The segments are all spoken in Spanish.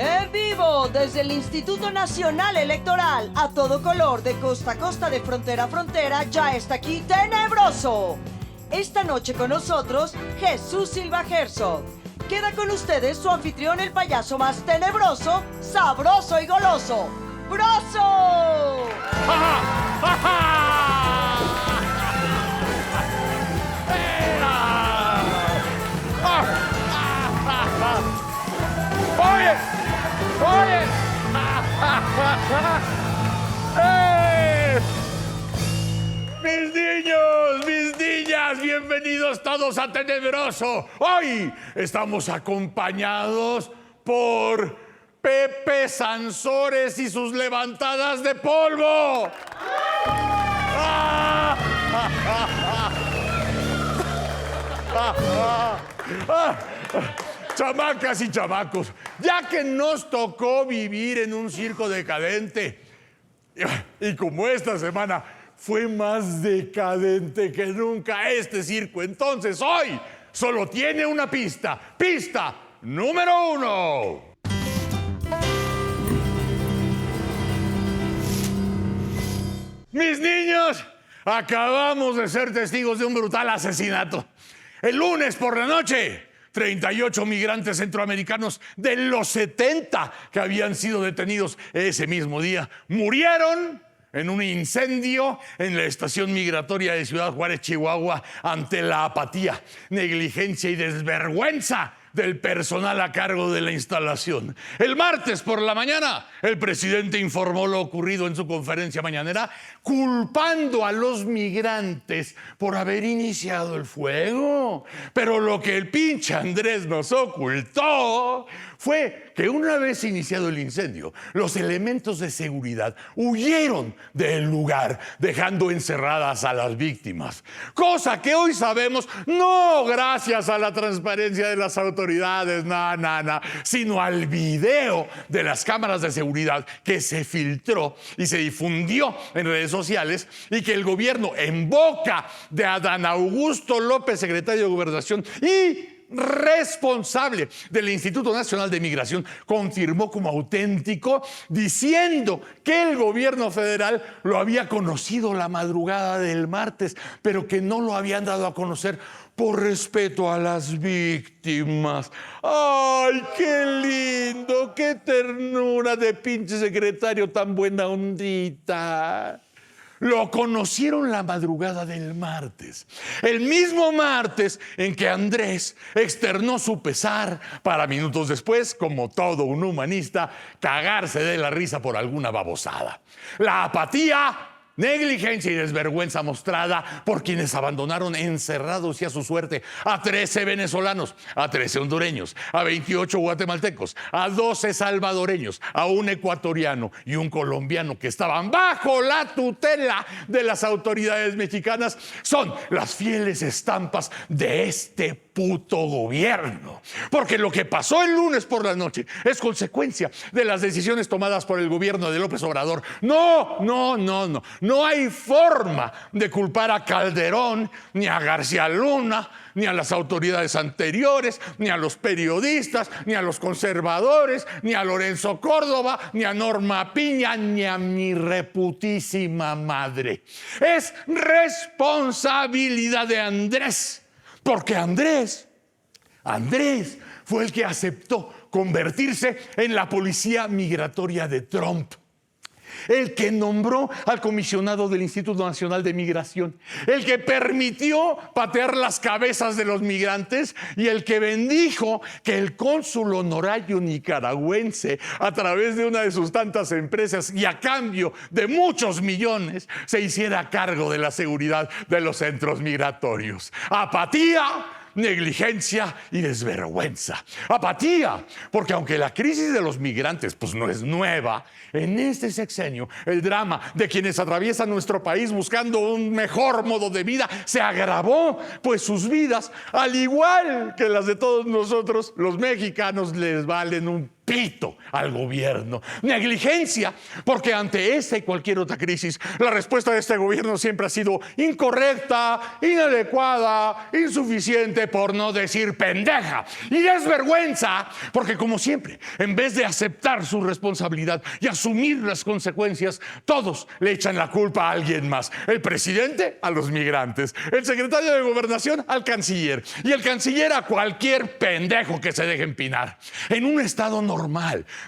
En vivo desde el Instituto Nacional Electoral, a todo color, de costa a costa, de frontera a frontera, ya está aquí Tenebroso. Esta noche con nosotros, Jesús Silva Herzog. Queda con ustedes su anfitrión, el payaso más tenebroso, sabroso y goloso, ¡Broso! ¡Oye! ¡Oye! ¡Eh! ¡Mis niños! ¡Mis niñas! ¡Bienvenidos todos a Tenebroso! Hoy estamos acompañados por Pepe Sansores y sus levantadas de polvo. Chamacas y chamacos, ya que nos tocó vivir en un circo decadente, y como esta semana fue más decadente que nunca este circo, entonces hoy solo tiene una pista. Pista número 1. Mis niños, acabamos de ser testigos de un brutal asesinato. El lunes por la noche, 38 migrantes centroamericanos de los 70 que habían sido detenidos ese mismo día murieron en un incendio en la estación migratoria de Ciudad Juárez, Chihuahua, ante la apatía, negligencia y desvergüenza del personal a cargo de la instalación. El martes por la mañana, el presidente informó lo ocurrido en su conferencia mañanera, culpando a los migrantes por haber iniciado el fuego. Pero lo que el pinche Andrés nos ocultó fue que una vez iniciado el incendio, los elementos de seguridad huyeron del lugar, dejando encerradas a las víctimas. Cosa que hoy sabemos, no gracias a la transparencia de las autoridades, sino al video de las cámaras de seguridad que se filtró y se difundió en redes sociales, y que el gobierno, en boca de Adán Augusto López, secretario de Gobernación y responsable del Instituto Nacional de Migración, confirmó como auténtico, diciendo que el gobierno federal lo había conocido la madrugada del martes, pero que no lo habían dado a conocer por respeto a las víctimas. ¡Ay, qué lindo! ¡Qué ternura de pinche secretario tan buena ondita! Lo conocieron la madrugada del martes, el mismo martes en que Andrés externó su pesar para minutos después, como todo un humanista, cagarse de la risa por alguna babosada. La apatía, negligencia y desvergüenza mostrada por quienes abandonaron encerrados y a su suerte a 13 venezolanos, a 13 hondureños, a 28 guatemaltecos, a 12 salvadoreños, a un ecuatoriano y un colombiano que estaban bajo la tutela de las autoridades mexicanas, son las fieles estampas de este puto gobierno. Porque lo que pasó el lunes por la noche es consecuencia de las decisiones tomadas por el gobierno de López Obrador. No hay forma de culpar a Calderón, ni a García Luna, ni a las autoridades anteriores, ni a los periodistas, ni a los conservadores, ni a Lorenzo Córdoba, ni a Norma Piña, ni a mi reputísima madre. Es responsabilidad de Andrés, porque Andrés fue el que aceptó convertirse en la policía migratoria de Trump, el que nombró al comisionado del Instituto Nacional de Migración, el que permitió patear las cabezas de los migrantes y el que bendijo que el cónsul honorario nicaragüense, a través de una de sus tantas empresas y a cambio de muchos millones, se hiciera cargo de la seguridad de los centros migratorios. Apatía, negligencia y desvergüenza. Apatía, porque aunque la crisis de los migrantes pues no es nueva, en este sexenio el drama de quienes atraviesan nuestro país buscando un mejor modo de vida se agravó, pues sus vidas, al igual que las de todos nosotros, los mexicanos, les valen un pito al gobierno. Negligencia, porque ante esta y cualquier otra crisis, la respuesta de este gobierno siempre ha sido incorrecta, inadecuada, insuficiente, por no decir pendeja. Y desvergüenza, porque como siempre, en vez de aceptar su responsabilidad y asumir las consecuencias, todos le echan la culpa a alguien más. El presidente a los migrantes, el secretario de Gobernación al canciller y el canciller a cualquier pendejo que se deje empinar. En un estado normal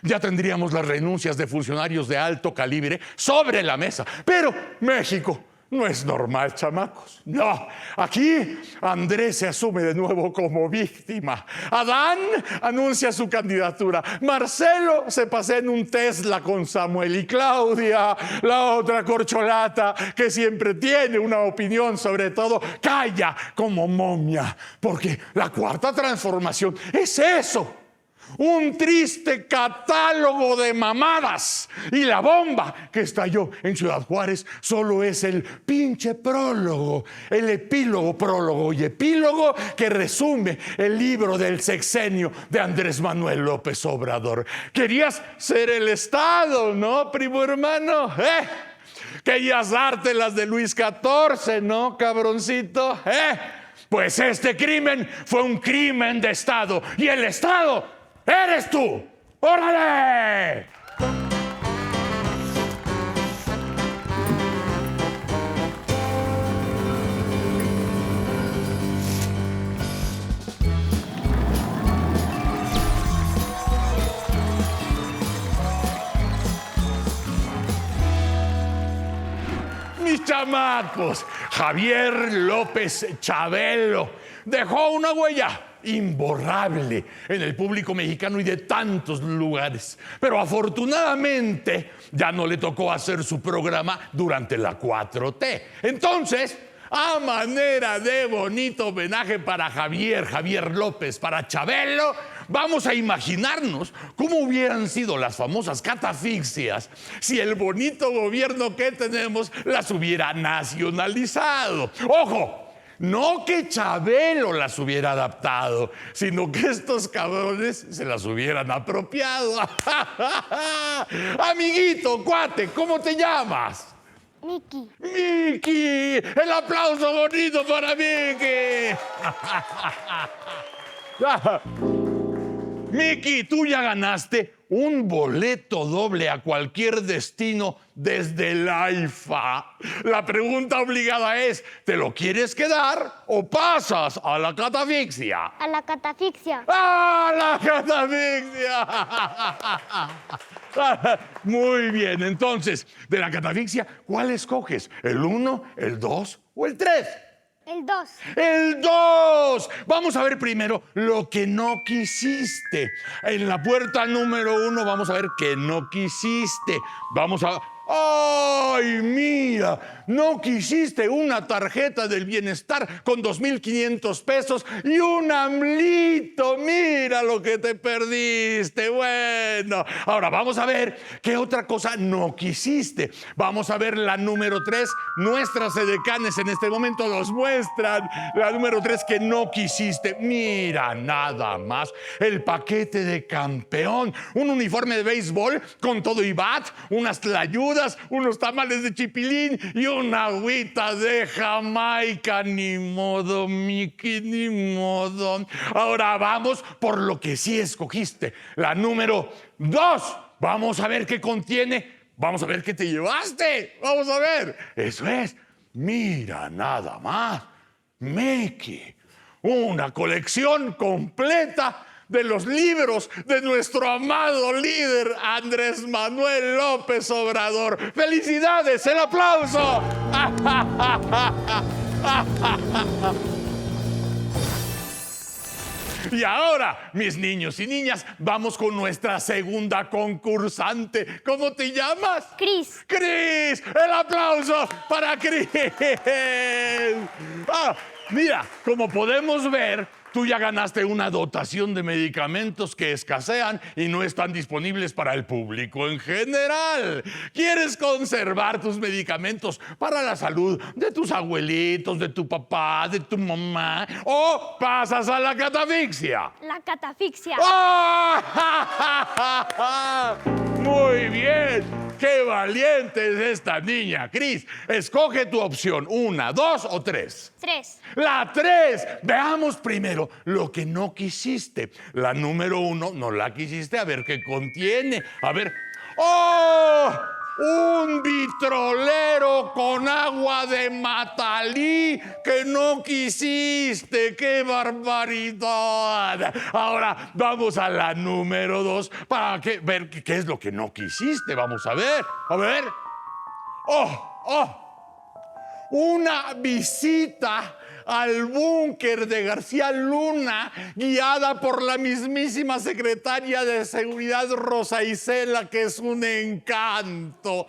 ya tendríamos las renuncias de funcionarios de alto calibre sobre la mesa. Pero México no es normal, chamacos. No, aquí Andrés se asume de nuevo como víctima. Adán anuncia su candidatura. Marcelo se pasea en un Tesla con Samuel. Y Claudia, la otra corcholata que siempre tiene una opinión sobre todo, calla como momia. Porque la cuarta transformación es eso. Un triste catálogo de mamadas. Y la bomba que estalló en Ciudad Juárez solo es el pinche prólogo, el epílogo, prólogo y epílogo que resume el libro del sexenio de Andrés Manuel López Obrador. Querías ser el Estado, ¿no, primo hermano? Querías darte las de Luis XIV, ¿no, cabroncito? Pues este crimen fue un crimen de Estado. Y el Estado ¡eres tú! ¡Órale! Mis chamacos, Javier López Chabelo dejó una huella imborrable en el público mexicano y de tantos lugares. Pero afortunadamente ya no le tocó hacer su programa durante la 4T. Entonces, a manera de bonito homenaje para Javier López, para Chabelo, vamos a imaginarnos cómo hubieran sido las famosas catafixias si el bonito gobierno que tenemos las hubiera nacionalizado. ¡Ojo! No que Chabelo las hubiera adaptado, sino que estos cabrones se las hubieran apropiado. Amiguito, cuate, ¿cómo te llamas? Miki. ¡Miki! ¡El aplauso bonito para Miki! Miki, tú ya ganaste un boleto doble a cualquier destino desde el AIFA. La pregunta obligada es, ¿te lo quieres quedar o pasas a la catafixia? A la catafixia. ¡Ah, la catafixia! Muy bien, entonces, de la catafixia, ¿cuál escoges? ¿El 1, el 2 o el 3? El 2. ¡El 2! Vamos a ver primero lo que no quisiste. En la puerta número 1 vamos a ver que no quisiste. Vamos a... ¡Ay, mira! No quisiste una tarjeta del bienestar con 2,500 pesos y un AMLito. ¡Mira lo que te perdiste! Bueno, ahora vamos a ver qué otra cosa no quisiste. Vamos a ver la número 3. Nuestras edecanes en este momento nos muestran la número 3 que no quisiste. Mira, nada más. El paquete de campeón. Un uniforme de béisbol con todo y bat, unas tlayudas, unos tamales de chipilín y una agüita de Jamaica. Ni modo, Miki, ni modo. Ahora vamos por lo que sí escogiste. La número 2. Vamos a ver qué contiene. Vamos a ver qué te llevaste. Vamos a ver. Eso es. Mira, nada más. Miki. Una colección completa de los libros de nuestro amado líder Andrés Manuel López Obrador. ¡Felicidades! ¡El aplauso! Y ahora, mis niños y niñas, vamos con nuestra segunda concursante. ¿Cómo te llamas? Cris. ¡Cris! ¡El aplauso para Cris! Mira, como podemos ver, tú ya ganaste una dotación de medicamentos que escasean y no están disponibles para el público en general. ¿Quieres conservar tus medicamentos para la salud de tus abuelitos, de tu papá, de tu mamá? ¿O pasas a la catafixia? La catafixia. ¡Oh! Muy bien. ¡Qué valiente es esta niña! Cris, escoge tu opción. 1, 2 o 3. 3. La 3. Veamos primero lo que no quisiste. La número 1 no la quisiste. A ver qué contiene. A ver. ¡Oh! Un vitrolero con agua de Matalí que no quisiste. ¡Qué barbaridad! Ahora vamos a la número 2 para ver qué es lo que no quisiste. Vamos a ver. A ver. ¡Oh! Una visita al búnker de García Luna, guiada por la mismísima secretaria de Seguridad Rosa Isela, que es un encanto.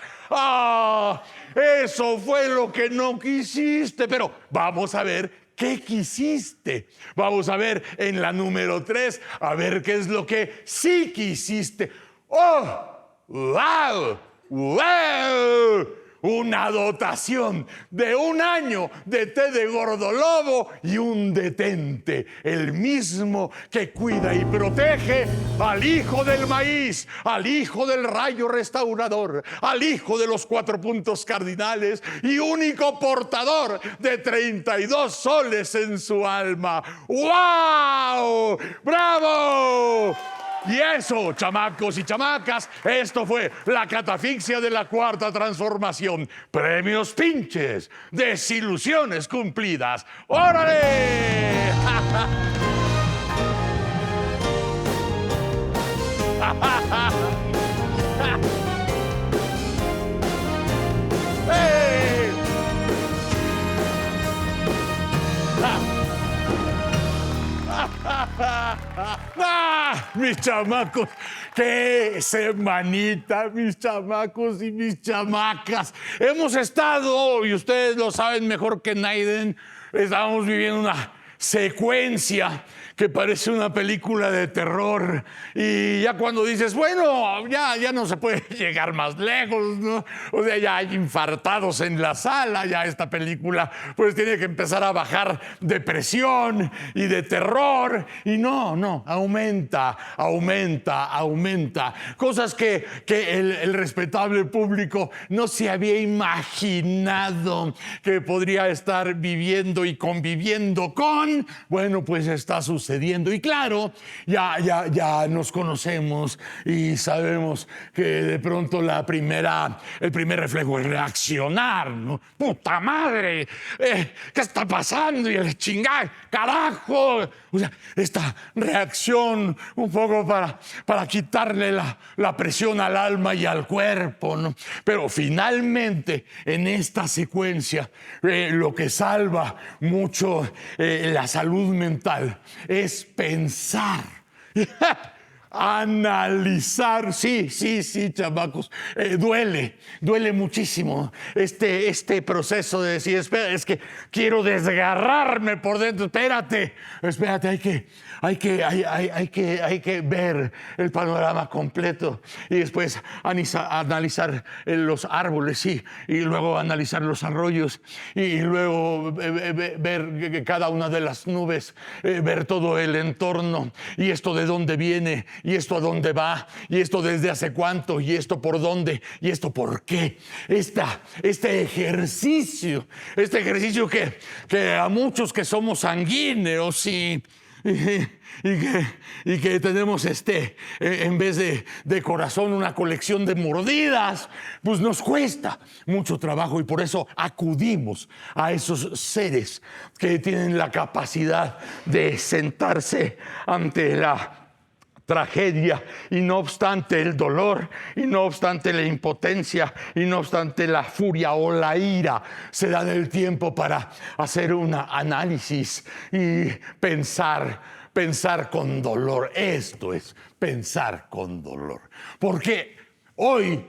Eso fue lo que no quisiste, pero vamos a ver qué quisiste. Vamos a ver en la número 3, a ver qué es lo que sí quisiste. ¡Oh! ¡Wow! ¡Wow! Una dotación de 1 año de té de gordolobo y un detente, el mismo que cuida y protege al hijo del maíz, al hijo del rayo restaurador, al hijo de los 4 puntos cardinales y único portador de 32 soles en su alma. ¡Wow! ¡Bravo! Y eso, chamacos y chamacas, esto fue la catafixia de la Cuarta Transformación. Premios Pinches, desilusiones cumplidas. ¡Órale! ¡Hey! Mis chamacos, qué semanita, mis chamacos y mis chamacas. Hemos estado, y ustedes lo saben mejor que nadie, estamos viviendo una secuencia que parece una película de terror. Y ya cuando dices, bueno, ya no se puede llegar más lejos, ¿no? O sea, ya hay infartados en la sala, ya esta película pues tiene que empezar a bajar de presión y de terror. Y no, aumenta. Cosas que el respetable público no se había imaginado que podría estar viviendo y conviviendo con. Bueno, pues está sucediendo. Y claro, ya nos conocemos y sabemos que de pronto el primer reflejo es reaccionar, ¿no? ¡Puta madre! ¿Qué está pasando? Y el chingar, ¡carajo! O sea, esta reacción un poco para quitarle la presión al alma y al cuerpo, ¿no? Pero finalmente, en esta secuencia, lo que salva mucho la salud mental es pensar. Analizar, sí, chamacos, duele muchísimo este proceso de decir, espera, es que quiero desgarrarme por dentro, espérate, hay que ver el panorama completo y después analizar los árboles, y luego analizar los arroyos y luego ver cada una de las nubes, ver todo el entorno, y esto de dónde viene, y esto a dónde va, y esto desde hace cuánto, y esto por dónde, y esto por qué. Este ejercicio que a muchos que somos sanguíneos y que tenemos en vez de corazón una colección de mordidas, pues nos cuesta mucho trabajo, y por eso acudimos a esos seres que tienen la capacidad de sentarse ante la tragedia, y no obstante el dolor, y no obstante la impotencia, y no obstante la furia o la ira, se dan el tiempo para hacer un análisis y pensar con dolor. Esto es pensar con dolor. Porque hoy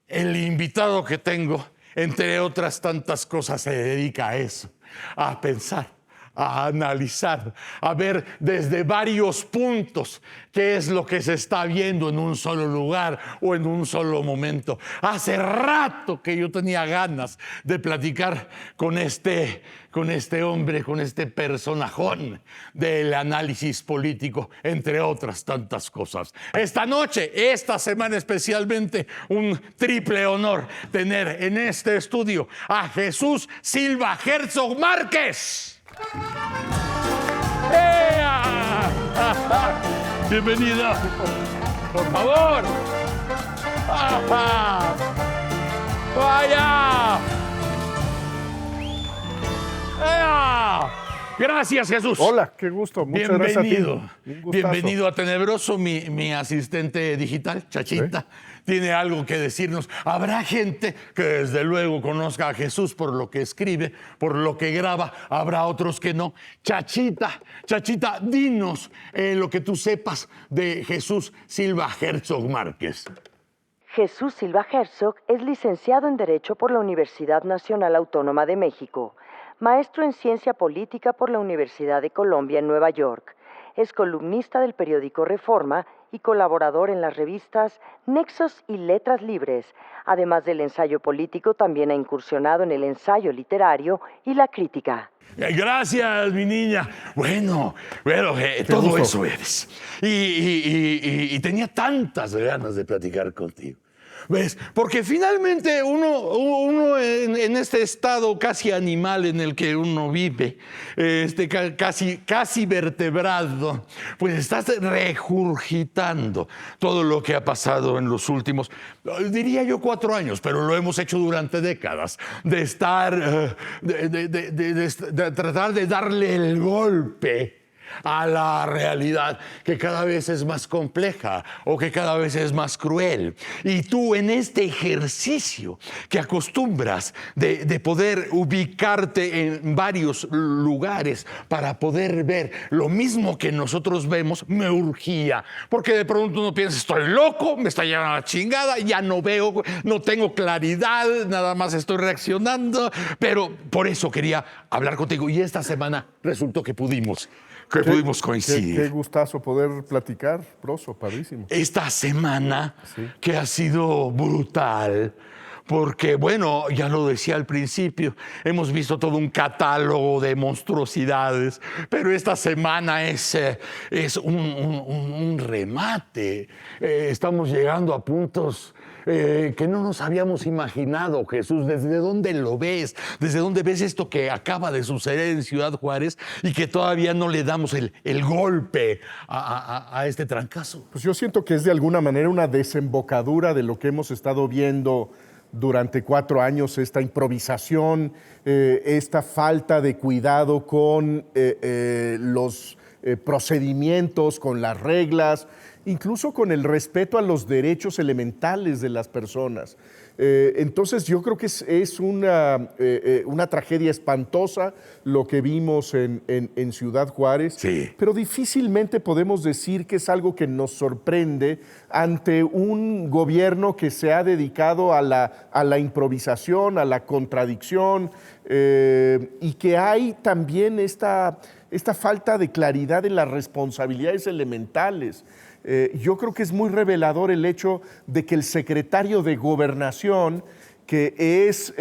el invitado que tengo, entre otras tantas cosas, se dedica a eso, a pensar a analizar, a ver desde varios puntos qué es lo que se está viendo en un solo lugar o en un solo momento. Hace rato que yo tenía ganas de platicar con este hombre, con este personajón del análisis político, entre otras tantas cosas. Esta noche, esta semana especialmente, un triple honor tener en este estudio a Jesús Silva Herzog Márquez. ¡Ea! Bienvenido, por favor. ¡Ajá! ¡Vaya! ¡Ea! Gracias, Jesús. Hola, qué gusto. Muchas gracias a ti. Bienvenido a Tenebroso, mi asistente digital, Chachita. ¿Sí? Tiene algo que decirnos. Habrá gente que desde luego conozca a Jesús por lo que escribe, por lo que graba. Habrá otros que no. Chachita, dinos lo que tú sepas de Jesús Silva Herzog Márquez. Jesús Silva Herzog es licenciado en Derecho por la Universidad Nacional Autónoma de México, maestro en Ciencia Política por la Universidad de Columbia en Nueva York. Es columnista del periódico Reforma y colaborador en las revistas Nexos y Letras Libres. Además del ensayo político, también ha incursionado en el ensayo literario y la crítica. Gracias, mi niña. Bueno, todo eso eres. Y tenía tantas ganas de platicar contigo. ¿Ves? Porque finalmente uno en este estado casi animal en el que uno vive, casi vertebrado, pues estás regurgitando todo lo que ha pasado en los últimos, diría yo, 4 años, pero lo hemos hecho durante décadas, de estar, de tratar de darle el golpe a la realidad que cada vez es más compleja o que cada vez es más cruel. Y tú, en este ejercicio que acostumbras de poder ubicarte en varios lugares para poder ver lo mismo que nosotros vemos, me urgía. Porque de pronto uno piensa, estoy loco, me está llevando a la chingada, ya no veo, no tengo claridad, nada más estoy reaccionando. Pero por eso quería hablar contigo. Y esta semana resultó que pudimos coincidir. Qué gustazo poder platicar, Broso, padrísimo. Esta semana que ha sido brutal, porque, bueno, ya lo decía al principio, hemos visto todo un catálogo de monstruosidades, pero esta semana es un remate. Estamos llegando a puntos que no nos habíamos imaginado, Jesús. ¿Desde dónde lo ves? ¿Desde dónde ves esto que acaba de suceder en Ciudad Juárez y que todavía no le damos el golpe a este trancazo? Pues yo siento que es de alguna manera una desembocadura de lo que hemos estado viendo durante 4 años, esta improvisación, esta falta de cuidado con los procedimientos, con las reglas, incluso con el respeto a los derechos elementales de las personas. Entonces yo creo que es una tragedia espantosa lo que vimos en Ciudad Juárez, sí. Pero difícilmente podemos decir que es algo que nos sorprende ante un gobierno que se ha dedicado a la improvisación, a la contradicción, y que hay también esta falta de claridad en las responsabilidades elementales. Yo creo que es muy revelador el hecho de que el secretario de Gobernación, que es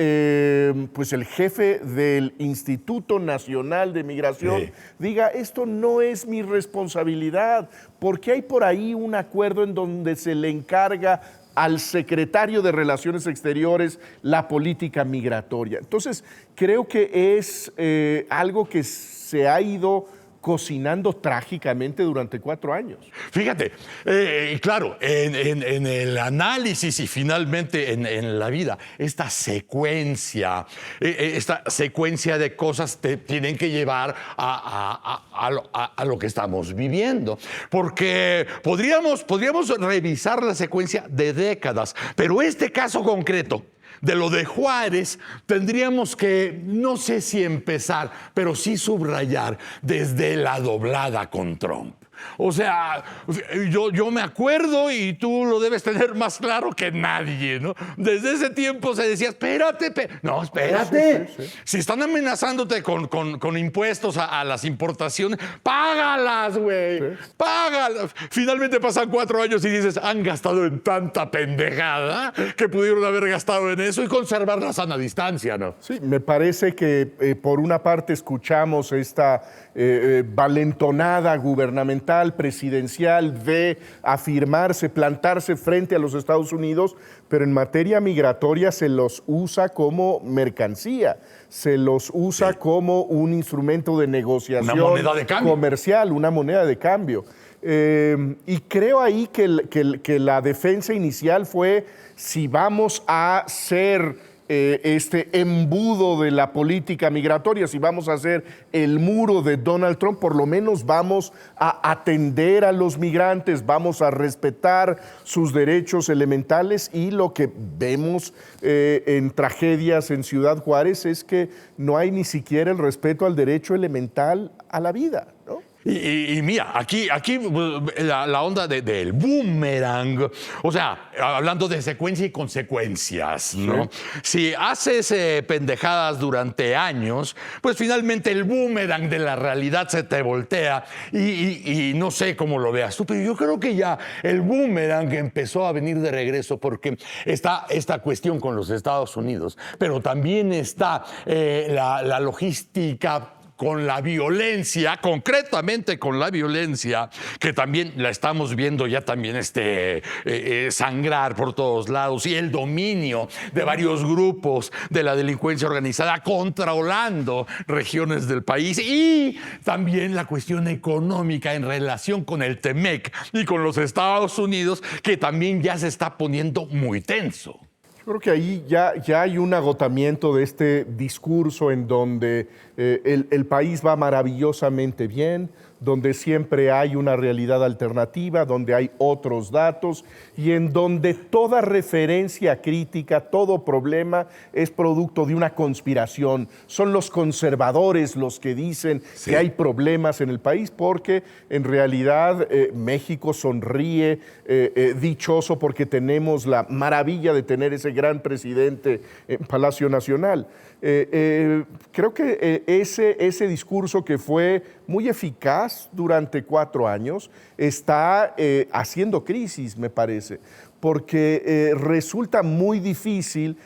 pues el jefe del Instituto Nacional de Migración, diga, esto no es mi responsabilidad, porque hay por ahí un acuerdo en donde se le encarga al secretario de Relaciones Exteriores la política migratoria. Entonces, creo que es algo que se ha ido cocinando trágicamente durante 4 años. Fíjate, claro, en el análisis y finalmente en la vida, esta secuencia de cosas te tienen que llevar a lo que estamos viviendo. Porque podríamos revisar la secuencia de décadas, pero este caso concreto de lo de Juárez, tendríamos que, no sé si empezar, pero sí subrayar desde la doblada con Trump. O sea, yo me acuerdo y tú lo debes tener más claro que nadie, ¿no? Desde ese tiempo se decía, espérate. No, espérate. Sí. Si están amenazándote con impuestos a las importaciones, págalas, güey. Sí. Págalas. Finalmente pasan 4 años y dices, han gastado en tanta pendejada que pudieron haber gastado en eso y conservar la sana distancia, ¿no? Sí, me parece que por una parte escuchamos esta valentonada gubernamental, presidencial de afirmarse, plantarse frente a los Estados Unidos, pero en materia migratoria se los usa como mercancía, se los usa como un instrumento de negociación Una moneda de cambio. comercial, una moneda de cambio. Y creo ahí que la defensa inicial fue si vamos a ser este embudo de la política migratoria, si vamos a hacer el muro de Donald Trump, por lo menos vamos a atender a los migrantes, vamos a respetar sus derechos elementales, y lo que vemos en tragedias en Ciudad Juárez es que no hay ni siquiera el respeto al derecho elemental a la vida, ¿no? Y mira, aquí la onda del boomerang, o sea, hablando de secuencia y consecuencias, ¿no? Si haces pendejadas durante años, pues finalmente el boomerang de la realidad se te voltea y no sé cómo lo veas tú, pero yo creo que ya el boomerang empezó a venir de regreso porque está esta cuestión con los Estados Unidos, pero también está la logística con la violencia, concretamente con la violencia, que también la estamos viendo ya también sangrar por todos lados, y el dominio de varios grupos de la delincuencia organizada controlando regiones del país, y también la cuestión económica en relación con el TEMEC y con los Estados Unidos, que también ya se está poniendo muy tenso. Creo que ahí ya hay un agotamiento de este discurso en donde el país va maravillosamente bien, donde siempre hay una realidad alternativa, donde hay otros datos y en donde toda referencia crítica, todo problema es producto de una conspiración. Son los conservadores los que dicen que hay problemas en el país, porque en realidad México sonríe dichoso porque tenemos la maravilla de tener ese gran presidente en Palacio Nacional. Creo que ese discurso, que fue muy eficaz durante 4 años, está haciendo crisis, me parece, porque resulta muy difícil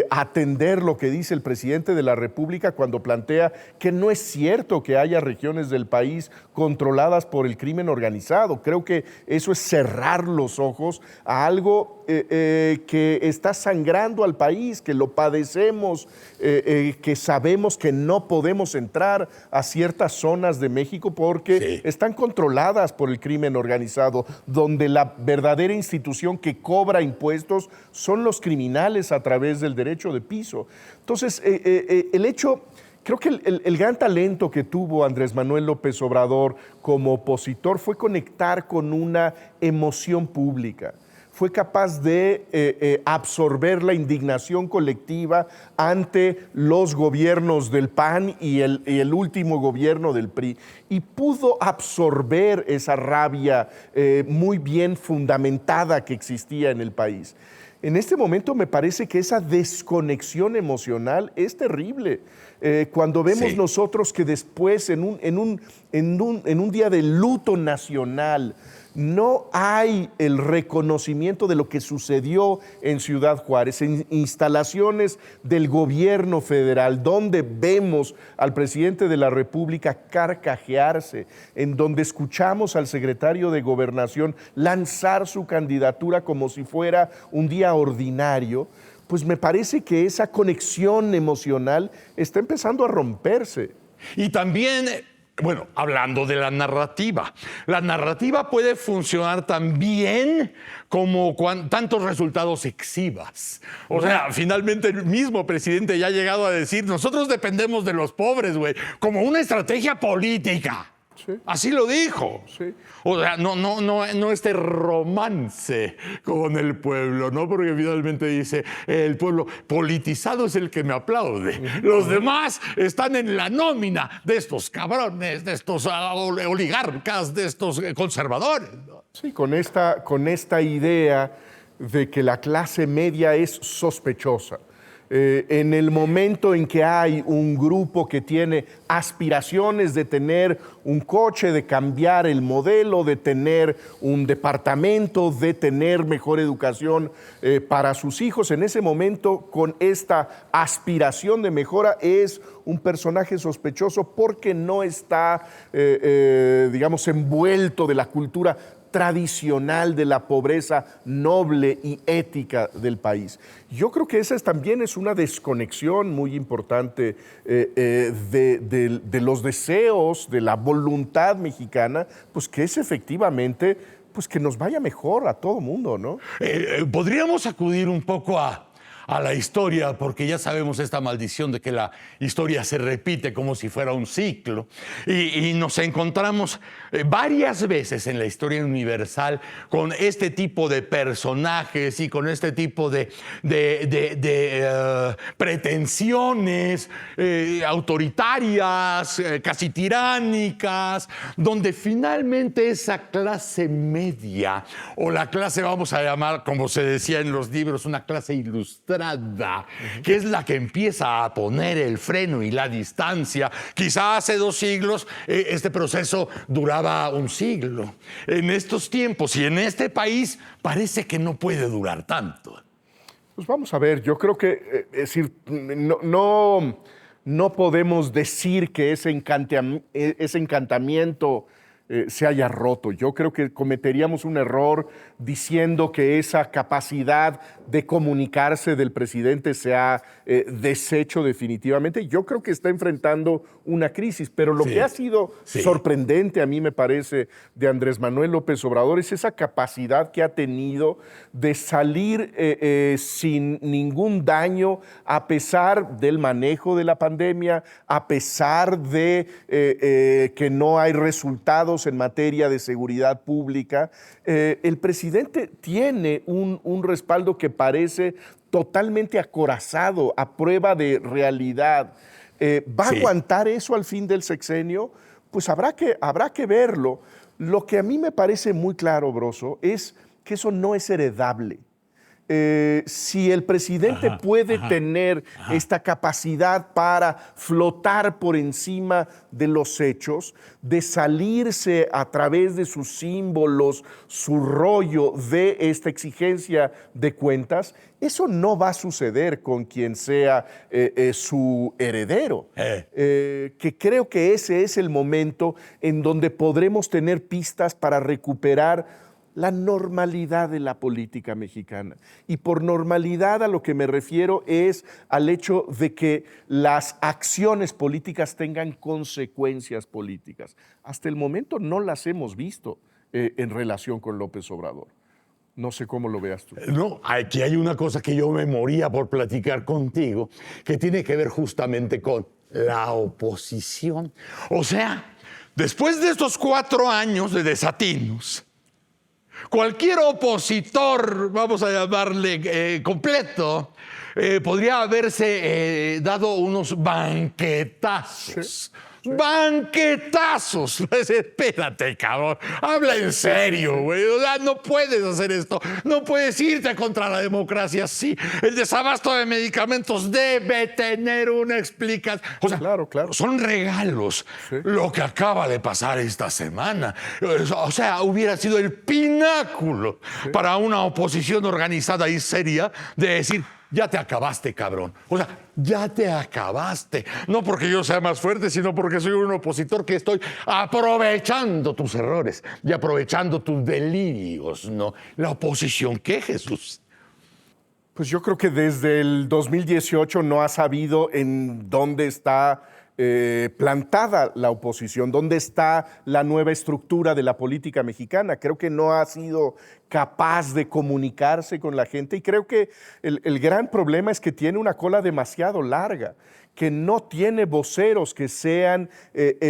atender lo que dice el presidente de la República cuando plantea que no es cierto que haya regiones del país controladas por el crimen organizado. Creo que eso es cerrar los ojos a algo que está sangrando al país, que lo padecemos, que sabemos que no podemos entrar a ciertas zonas de México porque están controladas por el crimen organizado, donde la verdadera institución que cobra impuestos son los criminales a través del derecho de piso. Entonces, el hecho... Creo que el gran talento que tuvo Andrés Manuel López Obrador como opositor fue conectar con una emoción pública. Fue capaz de absorber la indignación colectiva ante los gobiernos del PAN y el último gobierno del PRI, y pudo absorber esa rabia muy bien fundamentada que existía en el país. En este momento me parece que esa desconexión emocional es terrible. Cuando vemos nosotros que después, en un día de luto nacional, no hay el reconocimiento de lo que sucedió en Ciudad Juárez, en instalaciones del gobierno federal, donde vemos al presidente de la República carcajearse, en donde escuchamos al secretario de Gobernación lanzar su candidatura como si fuera un día ordinario. Pues me parece que esa conexión emocional está empezando a romperse. Y también, bueno, hablando de la narrativa puede funcionar también como tantos resultados exhibas. O sea, finalmente el mismo presidente ya ha llegado a decir, nosotros dependemos de los pobres, güey, como una estrategia política. Sí. Así lo dijo. Sí. O sea, no este romance con el pueblo, ¿no? Porque finalmente dice, el pueblo politizado es el que me aplaude. Los demás están en la nómina de estos cabrones, de estos oligarcas, de estos conservadores, ¿no? Sí, con esta idea de que la clase media es sospechosa. En el momento en que hay un grupo que tiene aspiraciones de tener un coche, de cambiar el modelo, de tener un departamento, de tener mejor educación para sus hijos, en ese momento, con esta aspiración de mejora, es un personaje sospechoso porque no está, digamos, envuelto de la cultura tradicional de la pobreza noble y ética del país. Yo creo que esa también es una desconexión muy importante de los deseos, de la voluntad mexicana, pues que es efectivamente pues que nos vaya mejor a todo mundo, ¿no? Podríamos acudir un poco a la historia, porque ya sabemos esta maldición de que la historia se repite como si fuera un ciclo. Y nos encontramos varias veces en la historia universal con este tipo de personajes y con este tipo de pretensiones autoritarias, casi tiránicas, donde finalmente esa clase media, o la clase, vamos a llamar, como se decía en los libros, una clase ilustrada, que es la que empieza a poner el freno y la distancia. Quizá hace 2 siglos este proceso duraba un siglo. En estos tiempos y en este país parece que no puede durar tanto. Pues vamos a ver, yo creo que es decir, no podemos decir que ese encantamiento se haya roto. Yo creo que cometeríamos un error diciendo que esa capacidad de comunicarse del presidente se ha deshecho definitivamente. Yo creo que está enfrentando una crisis, pero lo que ha sido sorprendente a mí me parece de Andrés Manuel López Obrador es esa capacidad que ha tenido de salir sin ningún daño a pesar del manejo de la pandemia, a pesar de que no hay resultados en materia de seguridad pública. El presidente tiene un respaldo que parece totalmente acorazado, a prueba de realidad. ¿Va a aguantar eso al fin del sexenio? Pues habrá que verlo. Lo que a mí me parece muy claro, Broso, es que eso no es heredable. Si el presidente puede tener esta capacidad para flotar por encima de los hechos, de salirse a través de sus símbolos, su rollo de esta exigencia de cuentas, eso no va a suceder con quien sea su heredero. Que creo que ese es el momento en donde podremos tener pistas para recuperar la normalidad de la política mexicana. Y por normalidad a lo que me refiero es al hecho de que las acciones políticas tengan consecuencias políticas. Hasta el momento no las hemos visto en relación con López Obrador. No sé cómo lo veas tú. No, aquí hay una cosa que yo me moría por platicar contigo, que tiene que ver justamente con la oposición. O sea, después de estos 4 años de desatinos, cualquier opositor, vamos a llamarle completo, podría haberse dado unos banquetazos. ¡Banquetazos! Espérate, cabrón. Habla en serio, güey. O sea, no puedes hacer esto. No puedes irte contra la democracia así. El desabasto de medicamentos debe tener una explicación. O sea, claro. Son regalos. Lo que acaba de pasar esta semana. O sea, hubiera sido el pináculo para una oposición organizada y seria de decir: ya te acabaste, cabrón. O sea, ya te acabaste. No porque yo sea más fuerte, sino porque soy un opositor que estoy aprovechando tus errores y aprovechando tus delirios, ¿no? La oposición, ¿qué, Jesús? Pues yo creo que desde el 2018 no ha sabido en dónde está plantada la oposición, dónde está la nueva estructura de la política mexicana. Creo que no ha sido capaz de comunicarse con la gente y creo que el gran problema es que tiene una cola demasiado larga. que no tiene voceros que sean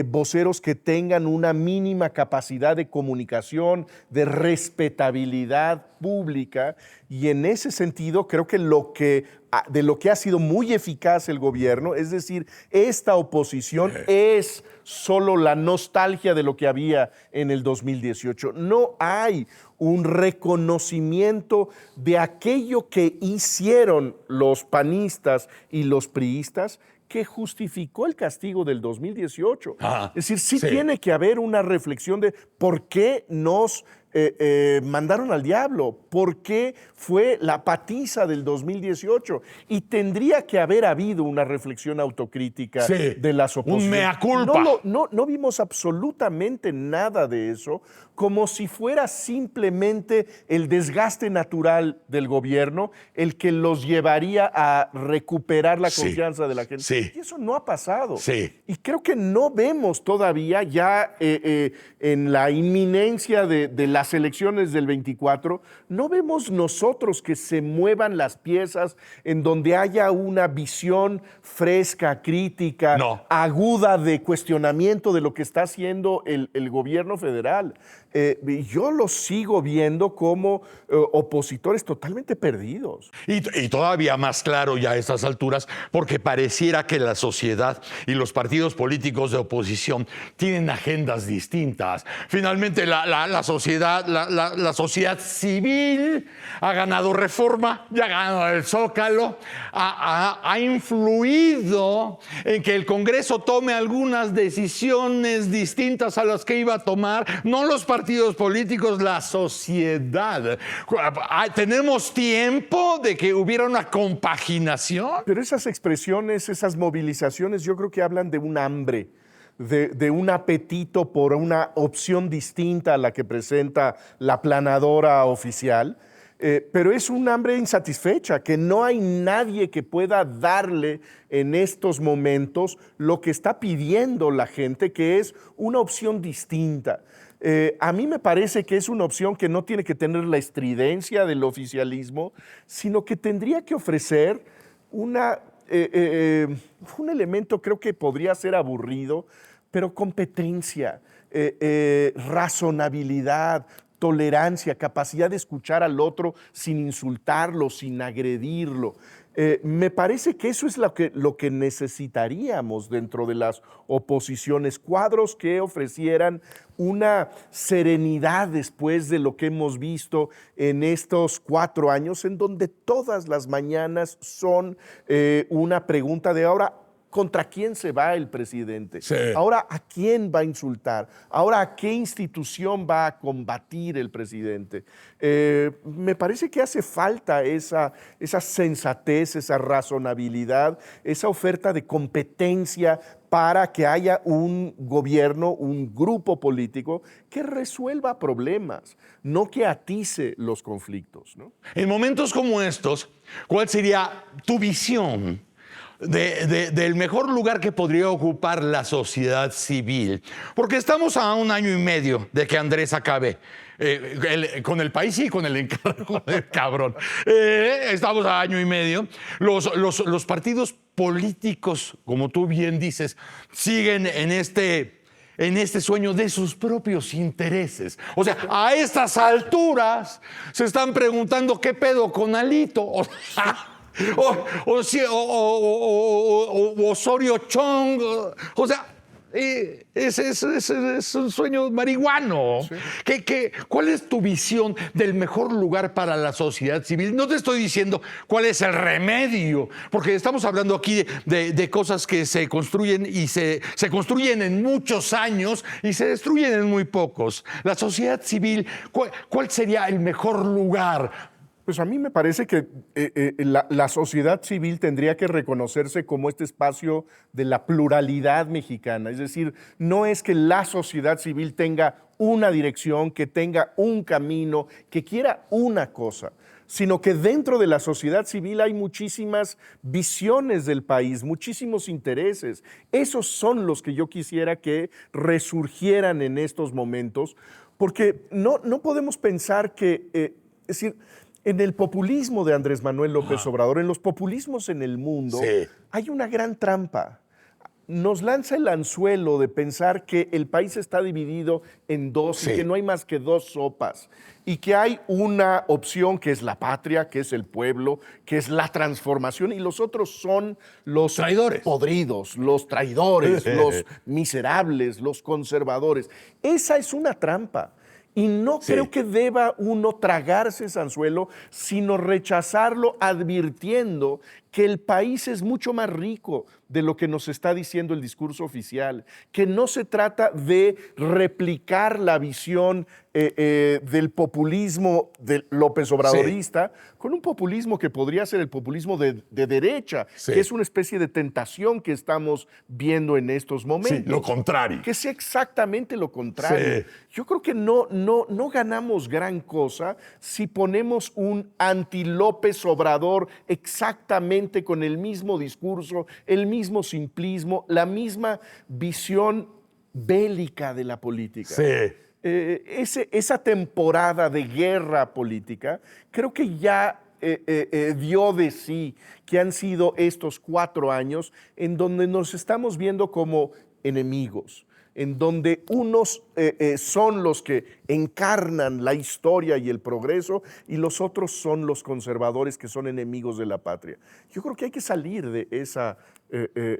voceros que tengan una mínima capacidad de comunicación, de respetabilidad pública, y en ese sentido creo que de lo que ha sido muy eficaz el gobierno, es decir, esta oposición es solo la nostalgia de lo que había en el 2018. No hay un reconocimiento de aquello que hicieron los panistas y los priistas que justificó el castigo del 2018. Ajá, es decir, sí sí. tiene que haber una reflexión de por qué nos mandaron al diablo, por qué fue la patiza del 2018. Y tendría que haber habido una reflexión autocrítica Sí, de las oposiciones. un mea culpa. No vimos absolutamente nada de eso, como si fuera simplemente el desgaste natural del gobierno el que los llevaría a recuperar la Sí, confianza de la gente. sí. Y eso no ha pasado. Sí. Y creo que no vemos todavía ya en la inminencia de las elecciones del 24, no vemos nosotros que se muevan las piezas en donde haya una visión fresca, crítica, No. aguda de cuestionamiento de lo que está haciendo el gobierno federal. Yo los sigo viendo como opositores totalmente perdidos. Y todavía más claro ya a estas alturas, porque pareciera que la sociedad y los partidos políticos de oposición tienen agendas distintas. Finalmente la sociedad civil ha ganado Reforma, ya ha ganado el Zócalo, ha influido en que el Congreso tome algunas decisiones distintas a las que iba a tomar, no los partidos políticos, la sociedad. ¿Tenemos tiempo de que hubiera una compaginación? Pero esas expresiones, esas movilizaciones, yo creo que hablan de un hambre, de un apetito por una opción distinta a la que presenta la planadora oficial, pero es un hambre insatisfecha, que no hay nadie que pueda darle en estos momentos lo que está pidiendo la gente, que es una opción distinta. A mí me parece que es una opción que no tiene que tener la estridencia del oficialismo, sino que tendría que ofrecer un elemento, creo que podría ser aburrido, pero competencia, razonabilidad, tolerancia, capacidad de escuchar al otro sin insultarlo, sin agredirlo. Me parece que eso es lo que necesitaríamos dentro de las oposiciones, cuadros que ofrecieran una serenidad después de lo que hemos visto en estos 4 años, en donde todas las mañanas son una pregunta de ahora, ¿contra quién se va el presidente? Sí. Ahora, ¿a quién va a insultar? Ahora, ¿a qué institución va a combatir el presidente? Me parece que hace falta esa sensatez, esa razonabilidad, esa oferta de competencia para que haya un gobierno, un grupo político que resuelva problemas, no que atice los conflictos, ¿no? En momentos como estos, ¿cuál sería tu visión del mejor lugar que podría ocupar la sociedad civil? Porque estamos a 1 año y medio de que Andrés acabe con el país y con el encargo del cabrón. Estamos a 1 año y medio. Los partidos políticos, como tú bien dices, siguen en este sueño de sus propios intereses. O sea, a estas alturas se están preguntando qué pedo con Alito. O Osorio Chong, o sea, es un sueño marihuano. Sí. ¿Cuál es tu visión del mejor lugar para la sociedad civil? No te estoy diciendo cuál es el remedio, porque estamos hablando aquí de cosas que se construyen y se construyen en muchos años y se destruyen en muy pocos. La sociedad civil, ¿cuál sería el mejor lugar? Pues a mí me parece que la sociedad civil tendría que reconocerse como este espacio de la pluralidad mexicana. Es decir, no es que la sociedad civil tenga una dirección, que tenga un camino, que quiera una cosa, sino que dentro de la sociedad civil hay muchísimas visiones del país, muchísimos intereses. Esos son los que yo quisiera que resurgieran en estos momentos, porque no podemos pensar que, es decir, En el populismo de Andrés Manuel López Obrador, en los populismos en el mundo, Sí. hay una gran trampa. Nos lanza el anzuelo de pensar que el país está dividido en dos Sí. y que no hay más que dos sopas y que hay una opción que es la patria, que es el pueblo, que es la transformación y los otros son los Traidores. podridos, los traidores, los miserables, los conservadores. Esa es una trampa. Y no Sí. creo que deba uno tragarse ese anzuelo, sino rechazarlo advirtiendo que el país es mucho más rico de lo que nos está diciendo el discurso oficial, que no se trata de replicar la visión del populismo de López Obradorista con un populismo que podría ser el populismo de derecha, Sí. que es una especie de tentación que estamos viendo en estos momentos. Sí, lo contrario. Que sea exactamente lo contrario. Sí. Yo creo que no ganamos gran cosa si ponemos un anti-López Obrador exactamente con el mismo discurso, el mismo simplismo, la misma visión bélica de la política. Sí. Esa temporada de guerra política creo que ya dio de sí, que han sido estos 4 años en donde nos estamos viendo como enemigos, en donde unos son los que encarnan la historia y el progreso y los otros son los conservadores que son enemigos de la patria. Yo creo que hay que salir de esa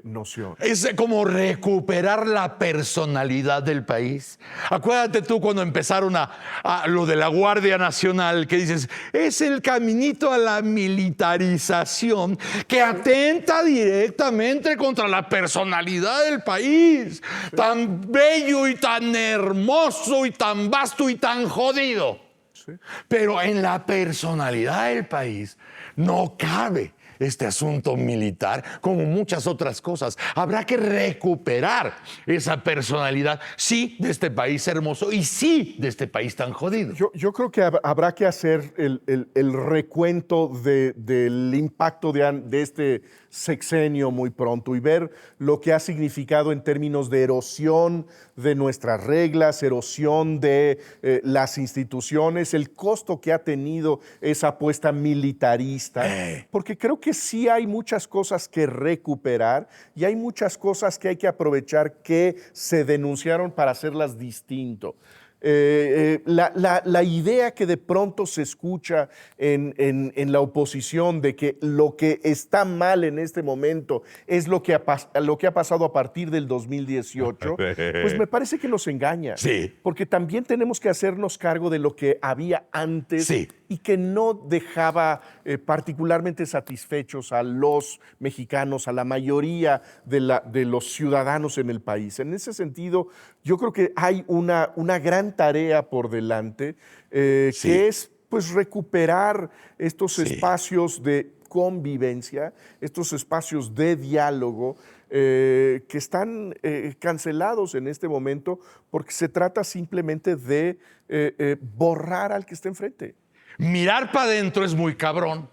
noción. Es como recuperar la personalidad del país. Acuérdate tú cuando empezaron a lo de la Guardia Nacional, que dices, es el caminito a la militarización que atenta directamente contra la personalidad del país. Sí. Tan bello y tan hermoso y tan vasto y tan jodido. Sí. Pero en la personalidad del país no cabe este asunto militar, como muchas otras cosas. Habrá que recuperar esa personalidad, sí, de este país hermoso y sí, de este país tan jodido. Yo creo que habrá que hacer el recuento del impacto de este sexenio muy pronto y ver lo que ha significado en términos de erosión de nuestras reglas, erosión de las instituciones, el costo que ha tenido esa apuesta militarista, porque creo que sí hay muchas cosas que recuperar y hay muchas cosas que hay que aprovechar que se denunciaron para hacerlas distinto. La idea que de pronto se escucha en la oposición de que lo que está mal en este momento es lo que ha pasado a partir del 2018, pues me parece que nos engaña. Sí. Porque también tenemos que hacernos cargo de lo que había antes y que no dejaba particularmente satisfechos a los mexicanos, a la mayoría de los ciudadanos en el país. En ese sentido, yo creo que hay una gran tarea por delante que es pues recuperar estos espacios de convivencia, estos espacios de diálogo que están cancelados en este momento porque se trata simplemente de borrar al que está enfrente. Mirar para adentro es muy cabrón.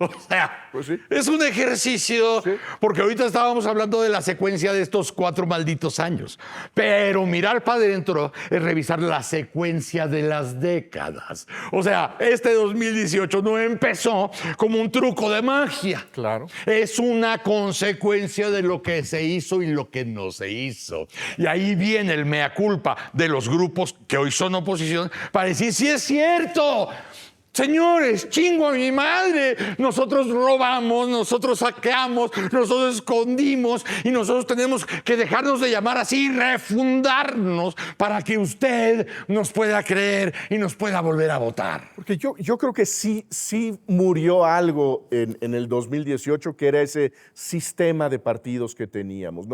O sea, pues sí. Es un ejercicio, porque ahorita estábamos hablando de la secuencia de estos 4 malditos años, pero mirar para adentro es revisar la secuencia de las décadas. O sea, este 2018 no empezó como un truco de magia. Claro. Es una consecuencia de lo que se hizo y lo que no se hizo. Y ahí viene el mea culpa de los grupos que hoy son oposición para decir, sí es cierto. Señores, chingo a mi madre, nosotros robamos, nosotros saqueamos, nosotros escondimos y nosotros tenemos que dejarnos de llamar así, refundarnos para que usted nos pueda creer y nos pueda volver a votar. Porque yo creo que sí murió algo en el 2018, que era ese sistema de partidos que teníamos.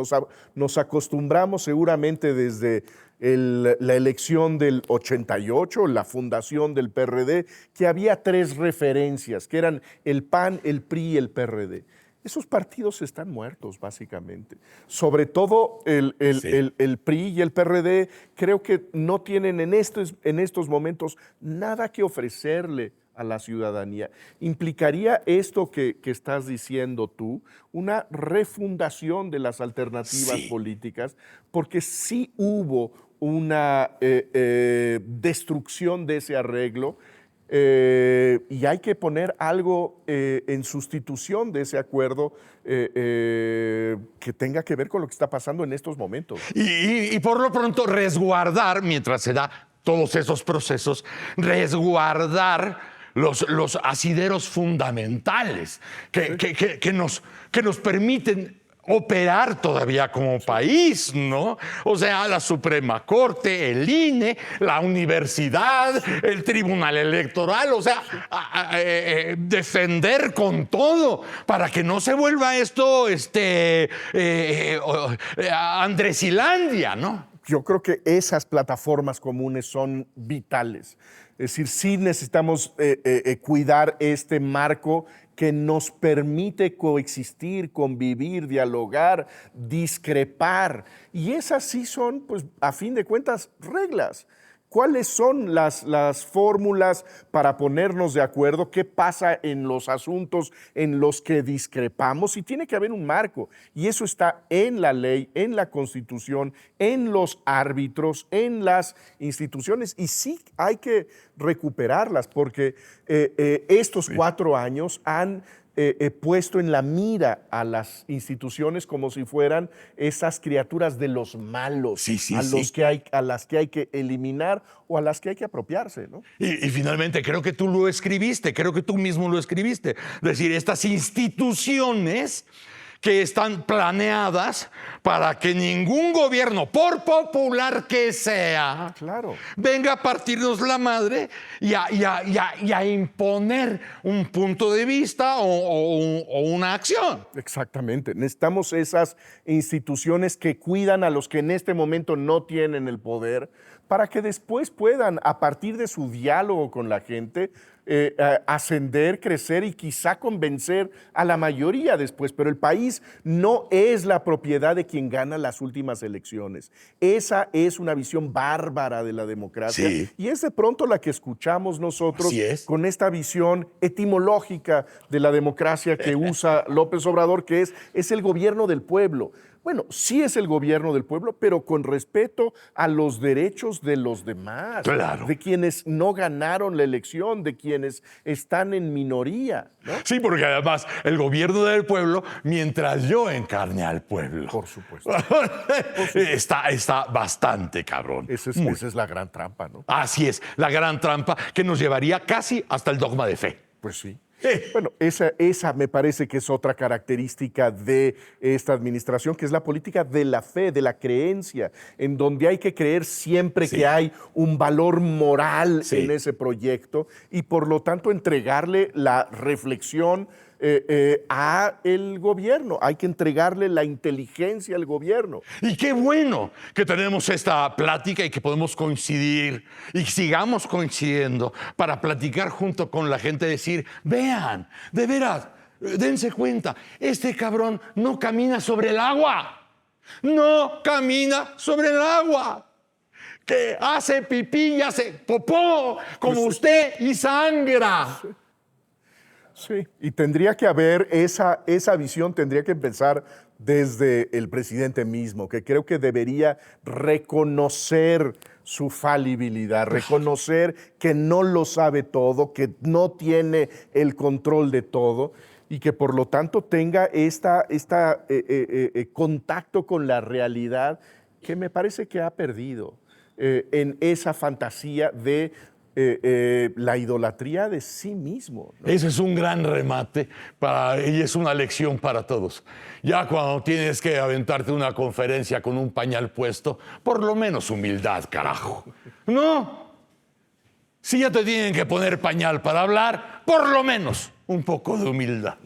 Nos acostumbramos seguramente desde la elección del 88, la fundación del PRD, que había 3 referencias, que eran el PAN, el PRI y el PRD. Esos partidos están muertos, básicamente. Sobre todo el PRI y el PRD creo que no tienen en estos momentos nada que ofrecerle a la ciudadanía. ¿Implicaría esto que estás diciendo tú una refundación de las alternativas políticas? Porque sí hubo una destrucción de ese arreglo y hay que poner algo en sustitución de ese acuerdo que tenga que ver con lo que está pasando en estos momentos. Y por lo pronto resguardar, mientras se da todos esos procesos, resguardar los asideros fundamentales que nos permiten operar todavía como país, ¿no? O sea, la Suprema Corte, el INE, la universidad, el Tribunal Electoral, o sea, defender con todo para que no se vuelva esto Andresilandia, ¿no? Yo creo que esas plataformas comunes son vitales. Es decir, sí necesitamos cuidar este marco que nos permite coexistir, convivir, dialogar, discrepar. Y esas sí son, pues, a fin de cuentas, reglas. ¿Cuáles son las fórmulas para ponernos de acuerdo? ¿Qué pasa en los asuntos en los que discrepamos? Y tiene que haber un marco. Y eso está en la ley, en la Constitución, en los árbitros, en las instituciones. Y sí hay que recuperarlas porque estos 4 años han puesto en la mira a las instituciones como si fueran esas criaturas de los malos, a las que hay que eliminar o a las que hay que apropiarse, ¿no? Y finalmente, creo que tú lo escribiste, creo que tú mismo lo escribiste. Es decir, estas instituciones que están planeadas para que ningún gobierno, por popular que sea, claro, venga a partirnos la madre y a imponer un punto de vista o una acción. Exactamente. Necesitamos esas instituciones que cuidan a los que en este momento no tienen el poder para que después puedan, a partir de su diálogo con la gente, ascender, crecer y quizá convencer a la mayoría después. Pero el país no es la propiedad de quien gana las últimas elecciones. Esa es una visión bárbara de la democracia. Sí. Y es de pronto la que escuchamos nosotros con esta visión etimológica de la democracia que usa López Obrador, que es el gobierno del pueblo. Bueno, sí es el gobierno del pueblo, pero con respeto a los derechos de los demás, claro, de quienes no ganaron la elección, de quienes están en minoría, ¿no? Sí, porque además el gobierno del pueblo, mientras yo encarne al pueblo. Por supuesto. Está bastante cabrón. Esa es la gran trampa, ¿no? Así es, la gran trampa que nos llevaría casi hasta el dogma de fe. Pues sí. Bueno, esa me parece que es otra característica de esta administración, que es la política de la fe, de la creencia, en donde hay que creer siempre que hay un valor moral en ese proyecto y por lo tanto entregarle la reflexión a el gobierno. Hay que entregarle la inteligencia al gobierno. Y qué bueno que tenemos esta plática y que podemos coincidir y sigamos coincidiendo para platicar junto con la gente, decir, vean, de veras, dense cuenta, este cabrón no camina sobre el agua. No camina sobre el agua. Que hace pipí y hace popó como usted y sangra. Sí, y tendría que haber esa visión, tendría que empezar desde el presidente mismo, que creo que debería reconocer su falibilidad, reconocer que no lo sabe todo, que no tiene el control de todo y que por lo tanto tenga contacto con la realidad que me parece que ha perdido en esa fantasía de la idolatría de sí mismo, ¿no? Ese es un gran remate y es una lección para todos. Ya cuando tienes que aventarte una conferencia con un pañal puesto, por lo menos humildad, carajo. ¿No? Si ya te tienen que poner pañal para hablar, por lo menos un poco de humildad.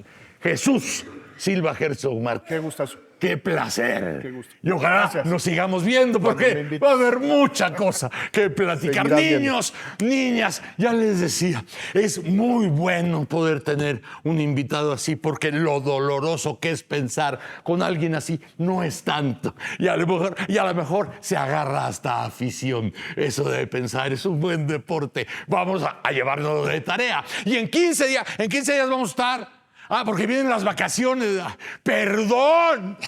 Jesús Silva Herzog Márquez. Qué gustazo. ¡Qué placer! Qué gusto. Y ojalá nos sigamos viendo porque va a haber mucha cosa que platicar. Niños, niñas, ya les decía, es muy bueno poder tener un invitado así porque lo doloroso que es pensar con alguien así no es tanto. Y a lo mejor se agarra hasta afición. Eso de pensar es un buen deporte. Vamos a llevarnos de tarea. Y en 15 días vamos a estar... porque vienen las vacaciones. Perdón,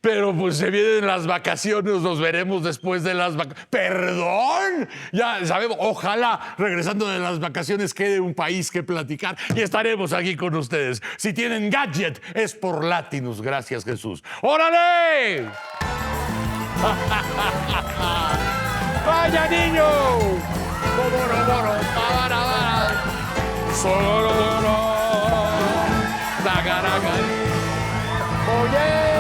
Pero pues se vienen las vacaciones, nos veremos después de las vacaciones. ¡Perdón! Ya sabemos, ojalá regresando de las vacaciones quede un país que platicar y estaremos aquí con ustedes. Si tienen gadget, es por Latinus. Gracias, Jesús. ¡Órale! ¡Vaya, niño! Oye.